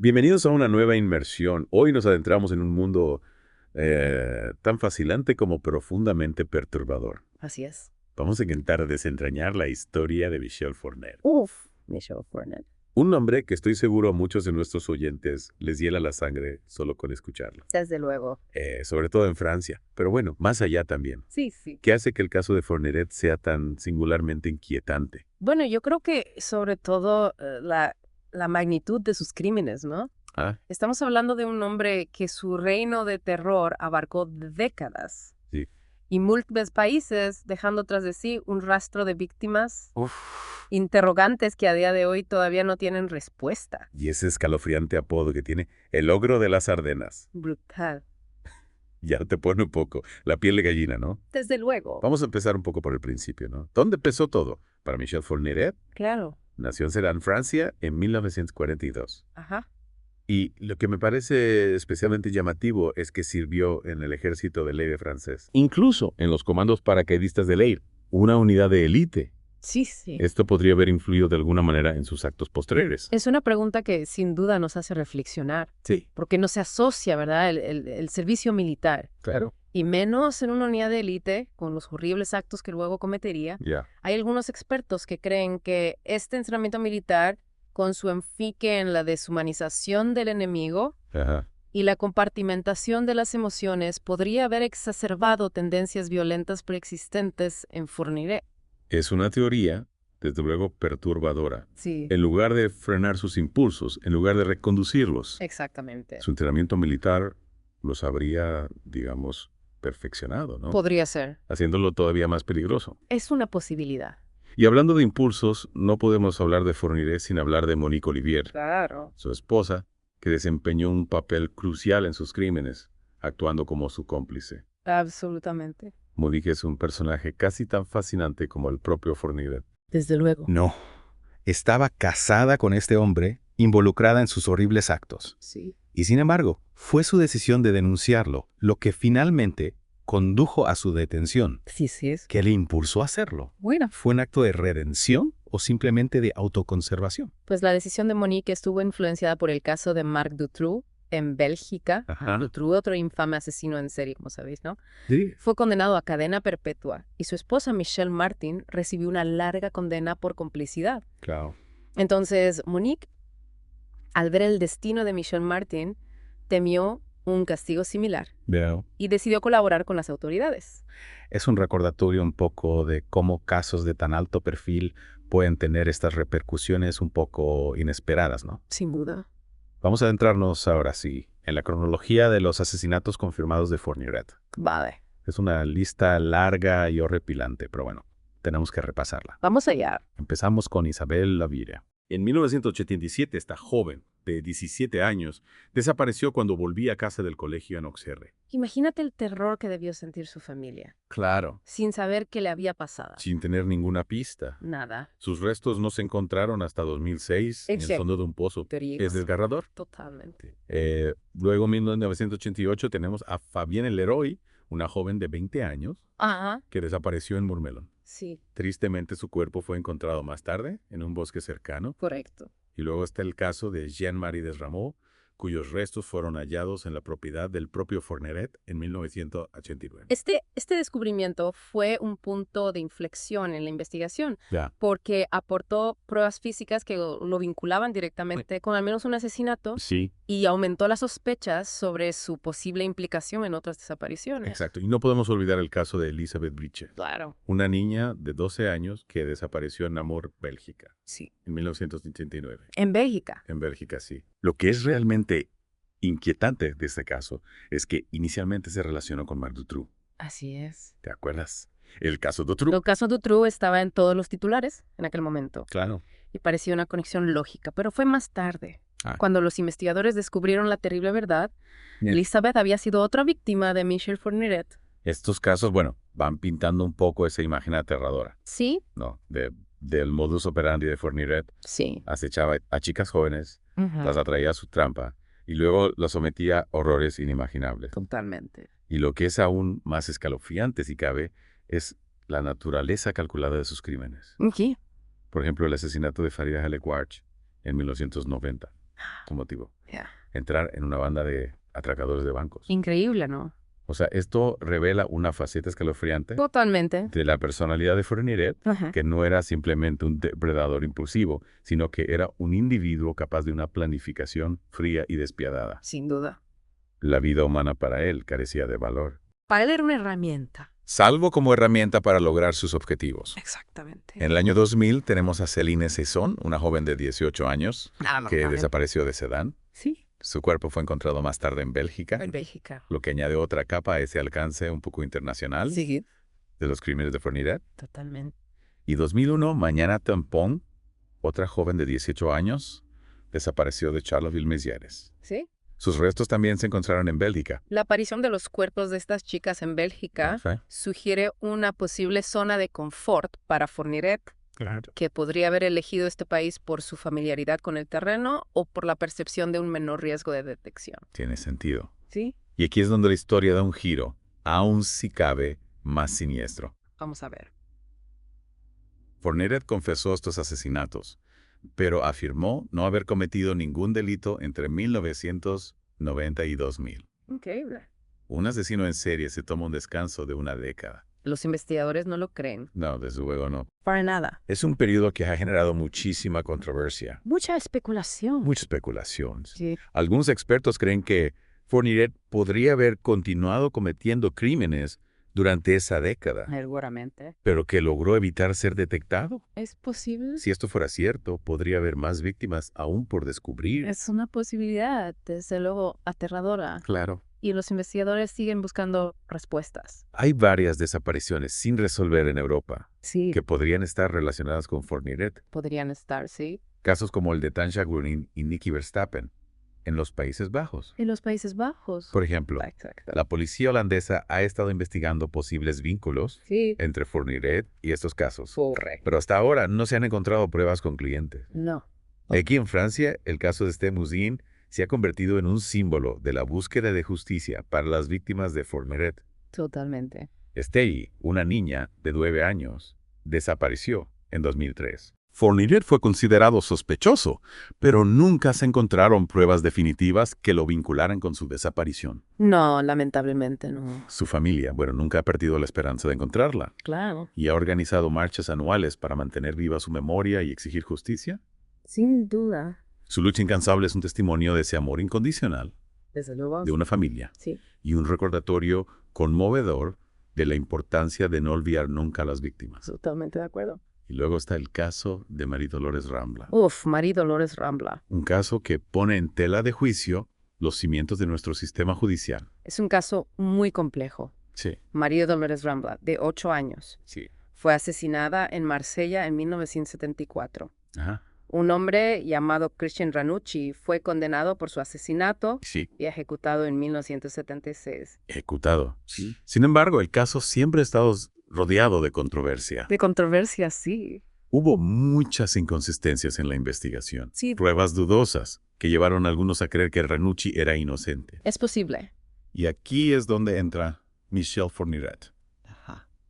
Bienvenidos a una nueva inmersión. Hoy nos adentramos en un mundo tan fascinante como profundamente perturbador. Así es. Vamos a intentar desentrañar la historia de Michel Fournier. Uf, Michel Fournier. Un nombre que estoy seguro a muchos de nuestros oyentes les hiela la sangre solo con escucharlo. Desde luego. Sobre todo en Francia, pero bueno, más allá también. Sí, sí. ¿Qué hace que el caso de Fourniret sea tan singularmente inquietante? Bueno, yo creo que sobre todo la magnitud de sus crímenes, ¿no? Ah, Estamos hablando de un hombre que su reino de terror abarcó décadas sí. y múltiples países, dejando tras de sí un rastro de víctimas Uf. interrogantes que a día de hoy todavía no tienen respuesta. Y ese escalofriante apodo que tiene, el ogro de las Ardenas. Brutal. Ya te pone un poco la piel de gallina, ¿no? Desde luego. Vamos a empezar un poco por el principio, ¿no? ¿Dónde empezó todo? Para Michel Fourniret, Claro. nació en Sedan, Francia, en 1942. Ajá. Y lo que me parece especialmente llamativo es que sirvió en el ejército del Aire francés. Incluso en los comandos paracaidistas del Aire, una unidad de élite. Sí, sí. Esto podría haber influido de alguna manera en sus actos posteriores. Es una pregunta que sin duda nos hace reflexionar, Sí, porque no se asocia, ¿verdad?, el servicio militar, claro. y menos en una unidad de élite, con los horribles actos que luego cometería. Ya. Hay algunos expertos que creen que este entrenamiento militar, con su enfoque en la deshumanización del enemigo Ajá. y la compartimentación de las emociones, podría haber exacerbado tendencias violentas preexistentes en Fourniret. Es una teoría, desde luego, perturbadora. Sí, En lugar de frenar sus impulsos, en lugar de reconducirlos, exactamente. su entrenamiento militar los habría, digamos, perfeccionado, ¿no? Podría ser. Haciéndolo todavía más peligroso. Es una posibilidad. Y hablando de impulsos, no podemos hablar de Fourniret sin hablar de Monique Olivier, Claro. su esposa, que desempeñó un papel crucial en sus crímenes, actuando como su cómplice. Absolutamente. Monique es un personaje casi tan fascinante como el propio Fourniret. Desde luego. No, estaba casada con este hombre, involucrada en sus horribles actos. Sí. Y sin embargo, fue su decisión de denunciarlo lo que finalmente condujo a su detención, Sí, sí es. que le impulsó a hacerlo. Bueno, ¿Fue un acto de redención o simplemente de autoconservación? pues la decisión de Monique estuvo influenciada por el caso de Marc Dutroux en Bélgica. Ajá. Dutroux, otro infame asesino en serie, como sabéis, ¿no? Sí. Fue condenado a cadena perpetua y su esposa Michelle Martin recibió una larga condena por complicidad. Claro. Entonces, Monique, al ver el destino de Michelle Martin, temió un castigo similar Veo. y decidió colaborar con las autoridades. Es un recordatorio un poco de cómo casos de tan alto perfil pueden tener estas repercusiones un poco inesperadas, ¿no? Sin duda. Vamos a adentrarnos ahora sí en la cronología de los asesinatos confirmados de Fourniret. Vale. Es una lista larga y horripilante, pero bueno, tenemos que repasarla. Vamos allá. Empezamos con Isabelle Lavigne. En 1987, esta joven, de 17 años, desapareció cuando volvía a casa del colegio en Auxerre. Imagínate el terror que debió sentir su familia, Claro, sin saber qué le había pasado. sin tener ninguna pista. Nada. Sus restos no se encontraron hasta 2006 en el Exacto. fondo de un pozo. Teorías. Es desgarrador. Totalmente. Luego, en 1988, tenemos a Fabienne Leroy, una joven de 20 años, Ajá. que desapareció en Mourmelon. Sí, Tristemente, su cuerpo fue encontrado más tarde en un bosque cercano. correcto. Y luego está el caso de Jean-Marie Desrameaux, cuyos restos fueron hallados en la propiedad del propio Fourniret en 1989. Este descubrimiento fue un punto de inflexión en la investigación, Ya. porque aportó pruebas físicas que lo vinculaban directamente con al menos un asesinato Sí, y aumentó las sospechas sobre su posible implicación en otras desapariciones. exacto. Y no podemos olvidar el caso de Elisabeth Briche, Claro. una niña de 12 años que desapareció en Namur, Bélgica, Sí. en 1989. En Bélgica. En Bélgica, sí. Lo que es realmente inquietante de este caso es que inicialmente se relacionó con Marc Dutroux. Así es. ¿Te acuerdas? El caso Dutroux. El caso Dutroux estaba en todos los titulares en aquel momento Claro. y parecía una conexión lógica, pero fue más tarde, Ah. cuando los investigadores descubrieron la terrible verdad. Bien. Elizabeth había sido otra víctima de Michel Fourniret. Estos casos, bueno, van pintando un poco esa imagen aterradora, Sí, ¿no? Del modus operandi de Fourniret. sí. Acechaba a chicas jóvenes, Ujú. las atraía a su trampa y luego las sometía a horrores inimaginables. Totalmente. Y lo que es aún más escalofriante, si cabe, es la naturaleza calculada de sus crímenes. Sí. Por ejemplo, el asesinato de Farida Halek-Warch en 1990. su motivo. Ya. Entrar en una banda de atracadores de bancos. Increíble, ¿no? O sea, esto revela una faceta escalofriante Totalmente. de la personalidad de Fourniret, Ajá. que no era simplemente un depredador impulsivo, sino que era un individuo capaz de una planificación fría y despiadada. Sin duda. La vida humana para él carecía de valor, Para él era una herramienta. Salvo como herramienta para lograr sus objetivos. Exactamente. En el año 2000 tenemos a Céline Cesson, una joven de 18 años que desapareció de Sedán. Sí. Su cuerpo fue encontrado más tarde en Bélgica, En Bélgica. lo que añade otra capa a ese alcance un poco internacional Sí. de los crímenes de Fourniret. Totalmente. Y 2001, Mañana Tampón, otra joven de 18 años, desapareció de Charleville-Mézières. Sí. Sus restos también se encontraron en Bélgica. La aparición de los cuerpos de estas chicas en Bélgica sugiere una posible zona de confort para Fourniret, que podría haber elegido este país por su familiaridad con el terreno o por la percepción de un menor riesgo de detección. Tiene sentido. ¿Sí? Y aquí es donde la historia da un giro, aún si cabe, más siniestro. Vamos a ver. Fourniret confesó estos asesinatos, pero afirmó no haber cometido ningún delito entre 1990 y 2000. Increíble. Un asesino en serie se toma un descanso de una década. Los investigadores no lo creen. No, desde luego no. Para nada. Es un periodo que ha generado muchísima controversia, Mucha especulación. mucha especulación. Sí. Algunos expertos creen que Fourniret podría haber continuado cometiendo crímenes durante esa década, Seguramente. pero que logró evitar ser detectado. ¿Es posible? Si esto fuera cierto, podría haber más víctimas aún por descubrir. Es una posibilidad, desde luego, aterradora. Claro. Y los investigadores siguen buscando respuestas. Hay varias desapariciones sin resolver en Europa Sí. que podrían estar relacionadas con Fourniret. Podrían estar, sí. Casos como el de Tanja Grunin y Nicky Verstappen en los Países Bajos. En los Países Bajos. Por ejemplo, Exacto. la policía holandesa ha estado investigando posibles vínculos Sí. entre Fourniret y estos casos. Correcto. Pero hasta ahora no se han encontrado pruebas concluyentes. No. Aquí en Francia, el caso de Stémousine se ha convertido en un símbolo de la búsqueda de justicia para las víctimas de Fourniret. Totalmente. Stey, una niña de 9 años, desapareció en 2003. Fourniret fue considerado sospechoso, pero nunca se encontraron pruebas definitivas que lo vincularan con su desaparición. No, lamentablemente no. Su familia, nunca ha perdido la esperanza de encontrarla Claro. y ha organizado marchas anuales para mantener viva su memoria y exigir justicia. Sin duda. Su lucha incansable es un testimonio de ese amor incondicional Desde luego. de una familia Sí. y un recordatorio conmovedor de la importancia de no olvidar nunca a las víctimas. Totalmente de acuerdo. Y luego está el caso de María Dolores Rambla. Uf, María Dolores Rambla. Un caso que pone en tela de juicio los cimientos de nuestro sistema judicial. Es un caso muy complejo. Sí, María Dolores Rambla, de 8 años, sí. fue asesinada en Marsella en 1974. Ajá. Un hombre llamado Christian Ranucci fue condenado por su asesinato Sí, y ejecutado en 1976. ejecutado. Sí. Sin embargo, el caso siempre ha estado rodeado de controversia. De controversia, sí. Hubo muchas inconsistencias en la investigación. Sí. Pruebas dudosas que llevaron a algunos a creer que Ranucci era inocente. Es posible. Y aquí es donde entra Michel Fourniret.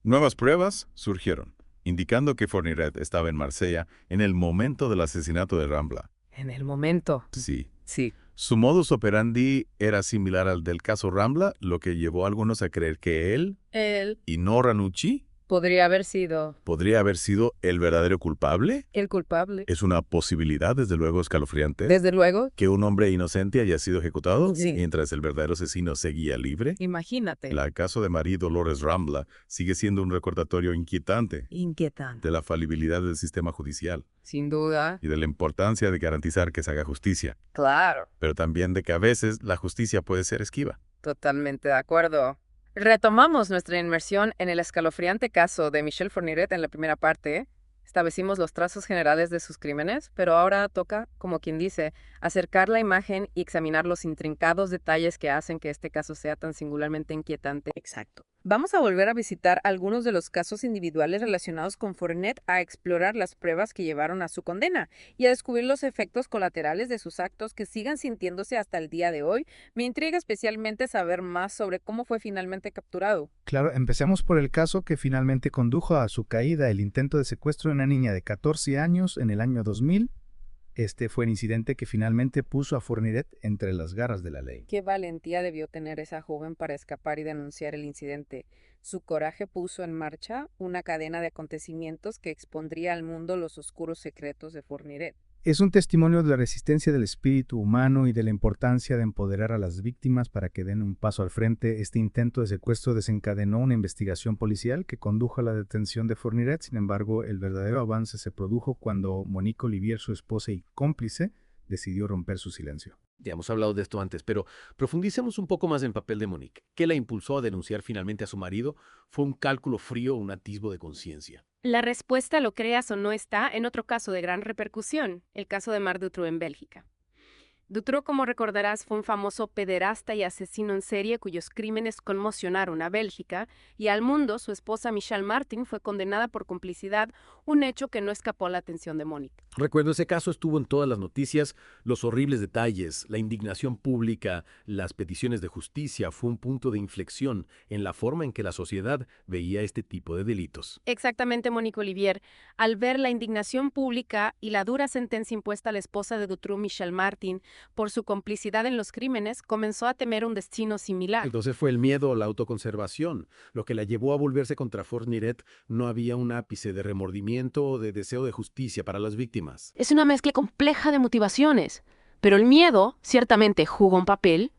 Nuevas pruebas surgieron, indicando que Fourniret estaba en Marsella en el momento del asesinato de Rambla. En el momento. Sí. Sí. Su modus operandi era similar al del caso Rambla, lo que llevó a algunos a creer que él, Él y no Ranucci, podría haber sido podría haber sido el verdadero culpable. el culpable. Es una posibilidad, desde luego, escalofriante, Desde luego. que un hombre inocente haya sido ejecutado Sí. mientras el verdadero asesino seguía libre. Imagínate. El caso de María Dolores Rambla sigue siendo un recordatorio inquietante Inquietante. de la falibilidad del sistema judicial Sin duda. y de la importancia de garantizar que se haga justicia, Claro. pero también de que a veces la justicia puede ser esquiva. Totalmente de acuerdo. Retomamos nuestra inmersión en el escalofriante caso de Michel Fourniret en la primera parte. Establecimos los trazos generales de sus crímenes, pero ahora toca, como quien dice, acercar la imagen y examinar los intrincados detalles que hacen que este caso sea tan singularmente inquietante. Exacto. Vamos a volver a visitar algunos de los casos individuales relacionados con Fourniret, a explorar las pruebas que llevaron a su condena y a descubrir los efectos colaterales de sus actos que sigan sintiéndose hasta el día de hoy. Me intriga especialmente saber más sobre cómo fue finalmente capturado. Claro, empecemos por el caso que finalmente condujo a su caída, el intento de secuestro de una niña de 14 años en el año 2000. Este fue el incidente que finalmente puso a Fourniret entre las garras de la ley. Qué valentía debió tener esa joven para escapar y denunciar el incidente. Su coraje puso en marcha una cadena de acontecimientos que expondría al mundo los oscuros secretos de Fourniret. Es un testimonio de la resistencia del espíritu humano y de la importancia de empoderar a las víctimas para que den un paso al frente. Este intento de secuestro desencadenó una investigación policial que condujo a la detención de Fourniret. Sin embargo, el verdadero avance se produjo cuando Monique Olivier, su esposa y cómplice, decidió romper su silencio. Ya hemos hablado de esto antes, pero profundicemos un poco más en el papel de Monique. ¿Qué la impulsó a denunciar finalmente a su marido? ¿Fue un cálculo frío o un atisbo de conciencia? La respuesta, lo creas o no, está en otro caso de gran repercusión, el caso de Marc Dutroux en Bélgica. Dutroux, como recordarás, fue un famoso pederasta y asesino en serie cuyos crímenes conmocionaron a Bélgica y al mundo. Su esposa Michelle Martin fue condenada por complicidad, un hecho que no escapó a la atención de Monique. Recuerdo, ese caso estuvo en todas las noticias, los horribles detalles, la indignación pública, las peticiones de justicia. Fue un punto de inflexión en la forma en que la sociedad veía este tipo de delitos. Exactamente, Monique Olivier. Al ver la indignación pública y la dura sentencia impuesta a la esposa de Dutroux, Michelle Martin, por su complicidad en los crímenes, comenzó a temer un destino similar. Entonces fue el miedo a la autoconservación lo que la llevó a volverse contra Fourniret. No había un ápice de remordimiento o de deseo de justicia para las víctimas. Es una mezcla compleja de motivaciones, pero el miedo ciertamente jugó un papel.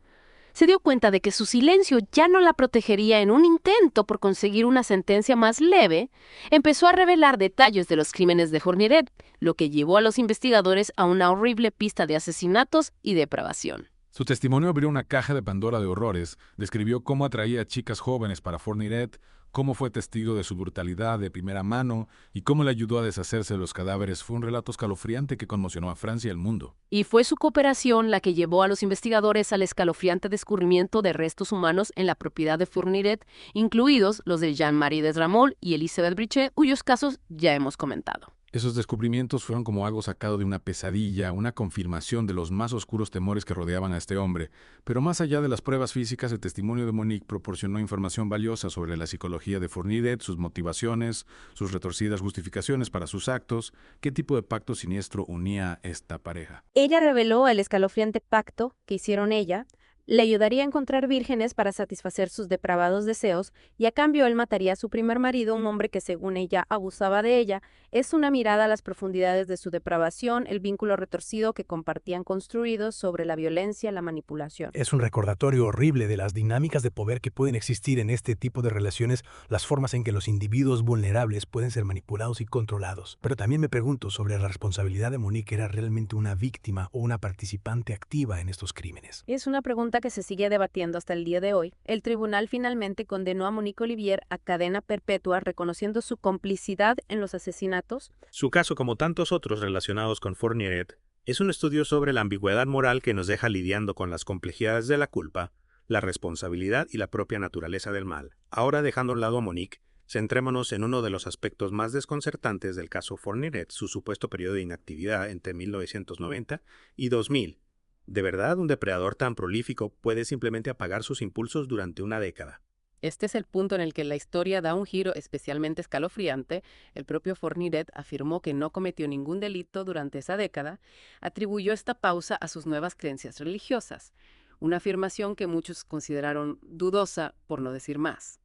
Se dio cuenta de que su silencio ya no la protegería en un intento por conseguir una sentencia más leve. Empezó a revelar detalles de los crímenes de Fourniret, lo que llevó a los investigadores a una horrible pista de asesinatos y depravación. Su testimonio abrió una caja de Pandora de horrores, describió cómo atraía a chicas jóvenes para Fourniret, cómo fue testigo de su brutalidad de primera mano y cómo le ayudó a deshacerse de los cadáveres. Fue un relato escalofriante que conmocionó a Francia y al mundo. Y fue su cooperación la que llevó a los investigadores al escalofriante descubrimiento de restos humanos en la propiedad de Fourniret, incluidos los de Jean-Marie Desramol y Elisabeth Brichet, cuyos casos ya hemos comentado. Esos descubrimientos fueron como algo sacado de una pesadilla, una confirmación de los más oscuros temores que rodeaban a este hombre. Pero más allá de las pruebas físicas, el testimonio de Monique proporcionó información valiosa sobre la psicología de Fourniret, sus motivaciones, sus retorcidas justificaciones para sus actos, qué tipo de pacto siniestro unía a esta pareja. Ella reveló el escalofriante pacto que hicieron ella. Le ayudaría a encontrar vírgenes para satisfacer sus depravados deseos y a cambio él mataría a su primer marido, un hombre que según ella abusaba de ella. Es una mirada a las profundidades de su depravación, el vínculo retorcido que compartían construidos sobre la violencia, la manipulación. Es un recordatorio horrible de las dinámicas de poder que pueden existir en este tipo de relaciones, las formas en que los individuos vulnerables pueden ser manipulados y controlados. Pero también me pregunto sobre la responsabilidad de Monique. ¿Era realmente una víctima o una participante activa en estos crímenes? Es una pregunta que se sigue debatiendo hasta el día de hoy. El tribunal finalmente condenó a Monique Olivier a cadena perpetua, reconociendo su complicidad en los asesinatos. Su caso, como tantos otros relacionados con Fourniret, es un estudio sobre la ambigüedad moral que nos deja lidiando con las complejidades de la culpa, la responsabilidad y la propia naturaleza del mal. Ahora, dejando a un lado a Monique, centrémonos en uno de los aspectos más desconcertantes del caso Fourniret, su supuesto periodo de inactividad entre 1990 y 2000. ¿De verdad un depredador tan prolífico puede simplemente apagar sus impulsos durante una década? Este es el punto en el que la historia da un giro especialmente escalofriante. El propio Fourniret afirmó que no cometió ningún delito durante esa década, atribuyó esta pausa a sus nuevas creencias religiosas, una afirmación que muchos consideraron dudosa, por no decir más.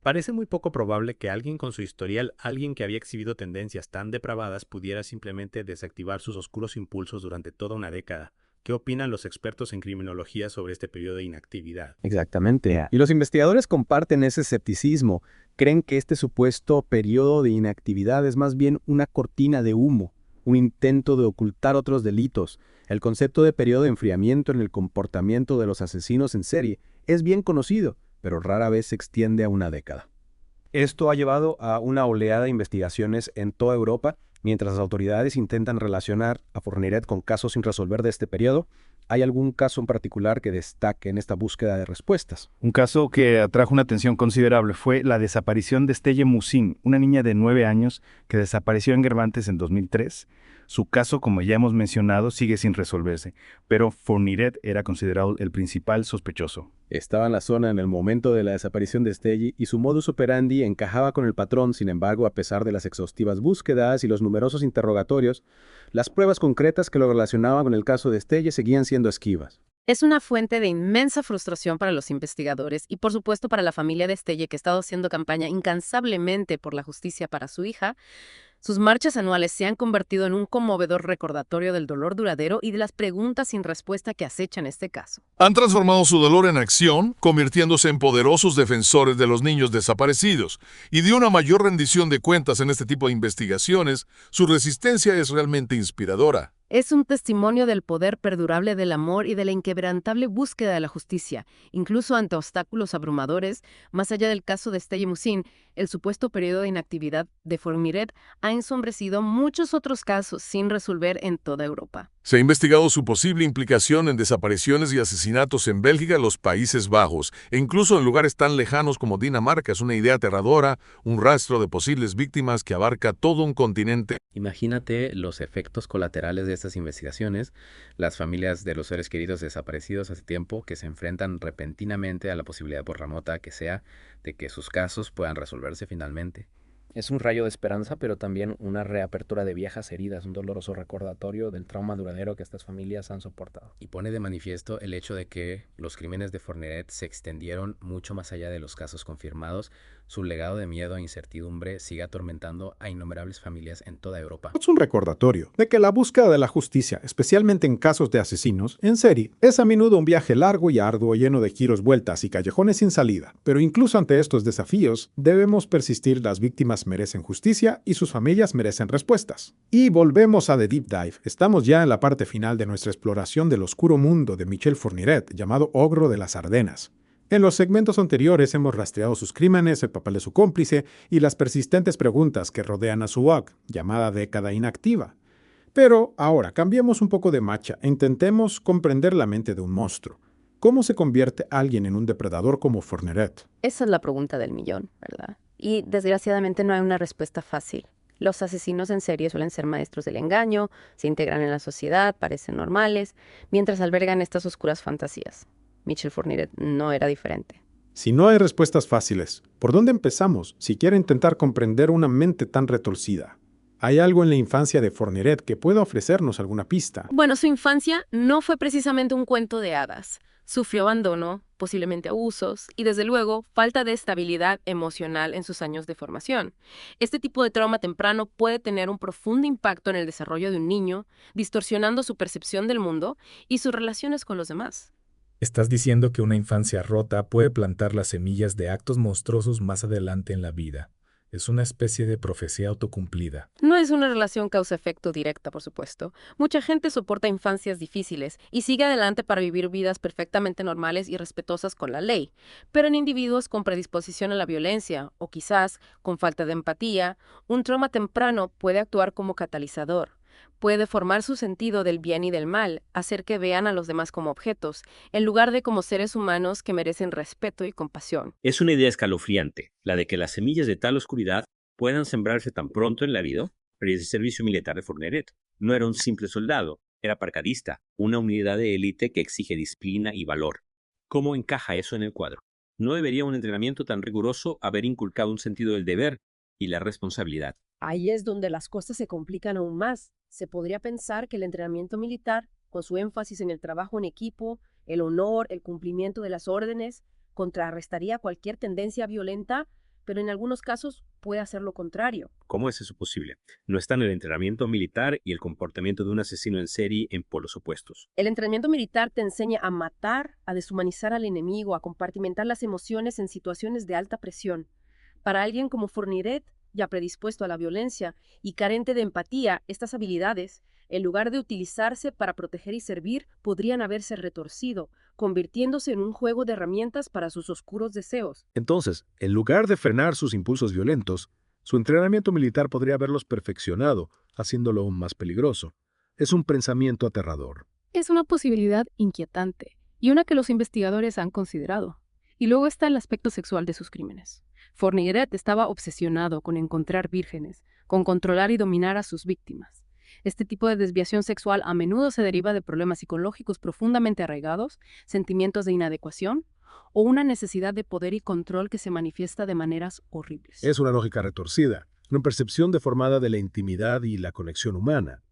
Parece muy poco probable que alguien con su historial, alguien que había exhibido tendencias tan depravadas, pudiera simplemente desactivar sus oscuros impulsos durante toda una década. ¿Qué opinan los expertos en criminología sobre este periodo de inactividad? Exactamente. Y los investigadores comparten ese escepticismo. Creen que este supuesto periodo de inactividad es más bien una cortina de humo, un intento de ocultar otros delitos. El concepto de periodo de enfriamiento en el comportamiento de los asesinos en serie es bien conocido, pero rara vez se extiende a una década. Esto ha llevado a una oleada de investigaciones en toda Europa. Mientras las autoridades intentan relacionar a Fourniret con casos sin resolver de este periodo, ¿hay algún caso en particular que destaque en esta búsqueda de respuestas? Un caso que atrajo una atención considerable fue la desaparición de Estelle Moussin, una niña de 9 años que desapareció en Guermantes en 2003. Su caso, como ya hemos mencionado, sigue sin resolverse, pero Fourniret era considerado el principal sospechoso. Estaba en la zona en el momento de la desaparición de Stelly y su modus operandi encajaba con el patrón. Sin embargo, a pesar de las exhaustivas búsquedas y los numerosos interrogatorios, las pruebas concretas que lo relacionaban con el caso de Stelly seguían siendo esquivas. Es una fuente de inmensa frustración para los investigadores y, por supuesto, para la familia de Stelly, que ha estado haciendo campaña incansablemente por la justicia para su hija. Sus marchas anuales se han convertido en un conmovedor recordatorio del dolor duradero y de las preguntas sin respuesta que acechan este caso. Han transformado su dolor en acción, convirtiéndose en poderosos defensores de los niños desaparecidos. Y de una mayor rendición de cuentas en este tipo de investigaciones, su resistencia es realmente inspiradora. Es un testimonio del poder perdurable del amor y de la inquebrantable búsqueda de la justicia, incluso ante obstáculos abrumadores. Más allá del caso de Stelly Musin, el supuesto periodo de inactividad de Fourniret ha ensombrecido muchos otros casos sin resolver en toda Europa. Se ha investigado su posible implicación en desapariciones y asesinatos en Bélgica y los Países Bajos, e incluso en lugares tan lejanos como Dinamarca. Es una idea aterradora, un rastro de posibles víctimas que abarca todo un continente. Imagínate los efectos colaterales de estas investigaciones, las familias de los seres queridos desaparecidos hace tiempo que se enfrentan repentinamente a la posibilidad, por remota que sea, de que sus casos puedan resolverse finalmente. Es un rayo de esperanza, pero también una reapertura de viejas heridas, un doloroso recordatorio del trauma duradero que estas familias han soportado. Y pone de manifiesto el hecho de que los crímenes de Fourniret se extendieron mucho más allá de los casos confirmados. Su legado de miedo e incertidumbre sigue atormentando a innumerables familias en toda Europa. Es un recordatorio de que la búsqueda de la justicia, especialmente en casos de asesinos en serie, es a menudo un viaje largo y arduo lleno de giros, vueltas y callejones sin salida. Pero incluso ante estos desafíos, debemos persistir. Las víctimas merecen justicia y sus familias merecen respuestas. Y volvemos a The Deep Dive. Estamos ya en la parte final de nuestra exploración del oscuro mundo de Michel Fourniret, llamado Ogro de las Ardenas. En los segmentos anteriores hemos rastreado sus crímenes, el papel de su cómplice y las persistentes preguntas que rodean a su OG, llamada década inactiva. Pero ahora cambiemos un poco de marcha e intentemos comprender la mente de un monstruo. ¿Cómo se convierte alguien en un depredador como Fourniret? Esa es la pregunta del millón, ¿verdad? Y desgraciadamente no hay una respuesta fácil. Los asesinos en serie suelen ser maestros del engaño, se integran en la sociedad, parecen normales, mientras albergan estas oscuras fantasías. Michel Fourniret no era diferente. Si no hay respuestas fáciles, ¿por dónde empezamos si quiere intentar comprender una mente tan retorcida? ¿Hay algo en la infancia de Fourniret que pueda ofrecernos alguna pista? Bueno, su infancia no fue precisamente un cuento de hadas. Sufrió abandono, posiblemente abusos y, desde luego, falta de estabilidad emocional en sus años de formación. Este tipo de trauma temprano puede tener un profundo impacto en el desarrollo de un niño, distorsionando su percepción del mundo y sus relaciones con los demás. Estás diciendo que una infancia rota puede plantar las semillas de actos monstruosos más adelante en la vida. Es una especie de profecía autocumplida. No es una relación causa-efecto directa, por supuesto. Mucha gente soporta infancias difíciles y sigue adelante para vivir vidas perfectamente normales y respetuosas con la ley. Pero en individuos con predisposición a la violencia o quizás con falta de empatía, un trauma temprano puede actuar como catalizador. Puede formar su sentido del bien y del mal, hacer que vean a los demás como objetos, en lugar de como seres humanos que merecen respeto y compasión. Es una idea escalofriante, la de que las semillas de tal oscuridad puedan sembrarse tan pronto en la vida. Pero el servicio militar de Fourniret no era un simple soldado, era parcadista, una unidad de élite que exige disciplina y valor. ¿Cómo encaja eso en el cuadro? ¿No debería un entrenamiento tan riguroso haber inculcado un sentido del deber y la responsabilidad? Ahí es donde las cosas se complican aún más. Se podría pensar que el entrenamiento militar, con su énfasis en el trabajo en equipo, el honor, el cumplimiento de las órdenes, contrarrestaría cualquier tendencia violenta, pero en algunos casos puede hacer lo contrario. ¿Cómo es eso posible? ¿No están el entrenamiento militar y el comportamiento de un asesino en serie en polos opuestos? El entrenamiento militar te enseña a matar, a deshumanizar al enemigo, a compartimentar las emociones en situaciones de alta presión. Para alguien como Fourniret, ya predispuesto a la violencia y carente de empatía, estas habilidades, en lugar de utilizarse para proteger y servir, podrían haberse retorcido, convirtiéndose en un juego de herramientas para sus oscuros deseos. Entonces, en lugar de frenar sus impulsos violentos, su entrenamiento militar podría haberlos perfeccionado, haciéndolo aún más peligroso. Es un pensamiento aterrador. Es una posibilidad inquietante y una que los investigadores han considerado. Y luego está el aspecto sexual de sus crímenes. Fourniret estaba obsesionado con encontrar vírgenes, con controlar y dominar a sus víctimas. Este tipo de desviación sexual a menudo se deriva de problemas psicológicos profundamente arraigados, sentimientos de inadecuación o una necesidad de poder y control que se manifiesta de maneras horribles. Es una lógica retorcida, una percepción deformada de la intimidad y la conexión humana.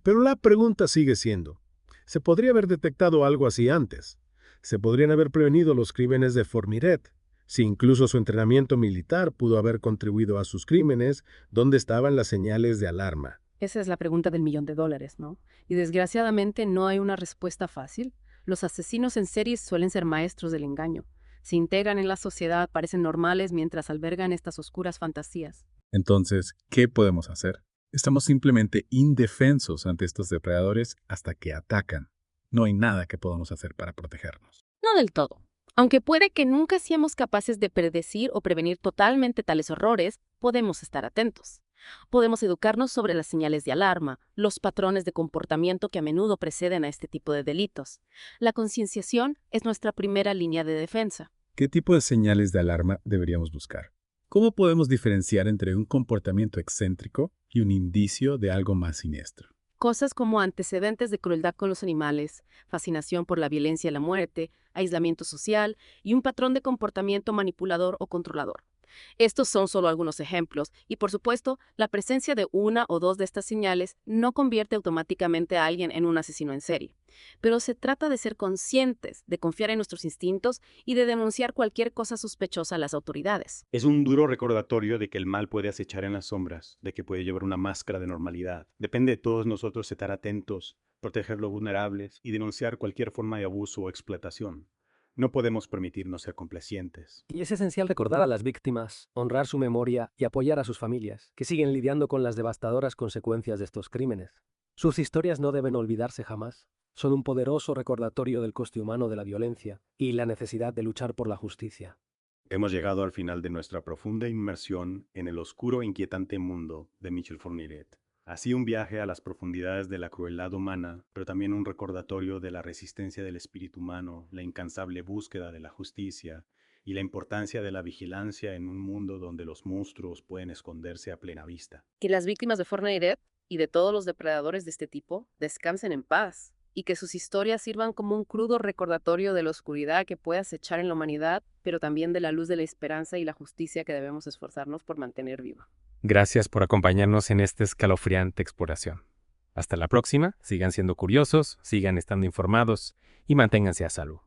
Pero la pregunta sigue siendo, ¿se podría haber detectado algo así antes? ¿Se podrían haber prevenido los crímenes de Fourniret? Si incluso su entrenamiento militar pudo haber contribuido a sus crímenes, ¿dónde estaban las señales de alarma? Esa es la pregunta del $1.000.000, ¿no? Y desgraciadamente no hay una respuesta fácil. Los asesinos en series suelen ser maestros del engaño. Se integran en la sociedad, parecen normales mientras albergan estas oscuras fantasías. Entonces, ¿qué podemos hacer? Estamos simplemente indefensos ante estos depredadores hasta que atacan. No hay nada que podamos hacer para protegernos. No del todo. Aunque puede que nunca seamos capaces de predecir o prevenir totalmente tales horrores, podemos estar atentos. Podemos educarnos sobre las señales de alarma, los patrones de comportamiento que a menudo preceden a este tipo de delitos. La concienciación es nuestra primera línea de defensa. ¿Qué tipo de señales de alarma deberíamos buscar? ¿Cómo podemos diferenciar entre un comportamiento excéntrico y un indicio de algo más siniestro? Cosas como antecedentes de crueldad con los animales, fascinación por la violencia y la muerte, aislamiento social y un patrón de comportamiento manipulador o controlador. Estos son solo algunos ejemplos y, por supuesto, la presencia de una o dos de estas señales no convierte automáticamente a alguien en un asesino en serie. Pero se trata de ser conscientes, de confiar en nuestros instintos y de denunciar cualquier cosa sospechosa a las autoridades. Es un duro recordatorio de que el mal puede acechar en las sombras, de que puede llevar una máscara de normalidad. Depende de todos nosotros estar atentos, proteger los vulnerables y denunciar cualquier forma de abuso o explotación. No podemos permitirnos ser complacientes. Y es esencial recordar a las víctimas, honrar su memoria y apoyar a sus familias, que siguen lidiando con las devastadoras consecuencias de estos crímenes. Sus historias no deben olvidarse jamás. Son un poderoso recordatorio del coste humano de la violencia y la necesidad de luchar por la justicia. Hemos llegado al final de nuestra profunda inmersión en el oscuro e inquietante mundo de Michel Fourniret. Así un viaje a las profundidades de la crueldad humana, pero también un recordatorio de la resistencia del espíritu humano, la incansable búsqueda de la justicia y la importancia de la vigilancia en un mundo donde los monstruos pueden esconderse a plena vista. Que las víctimas de Fourniret y de todos los depredadores de este tipo descansen en paz y que sus historias sirvan como un crudo recordatorio de la oscuridad que puede acechar en la humanidad, pero también de la luz de la esperanza y la justicia que debemos esforzarnos por mantener viva. Gracias por acompañarnos en esta escalofriante exploración. Hasta la próxima, sigan siendo curiosos, sigan estando informados y manténganse a salvo.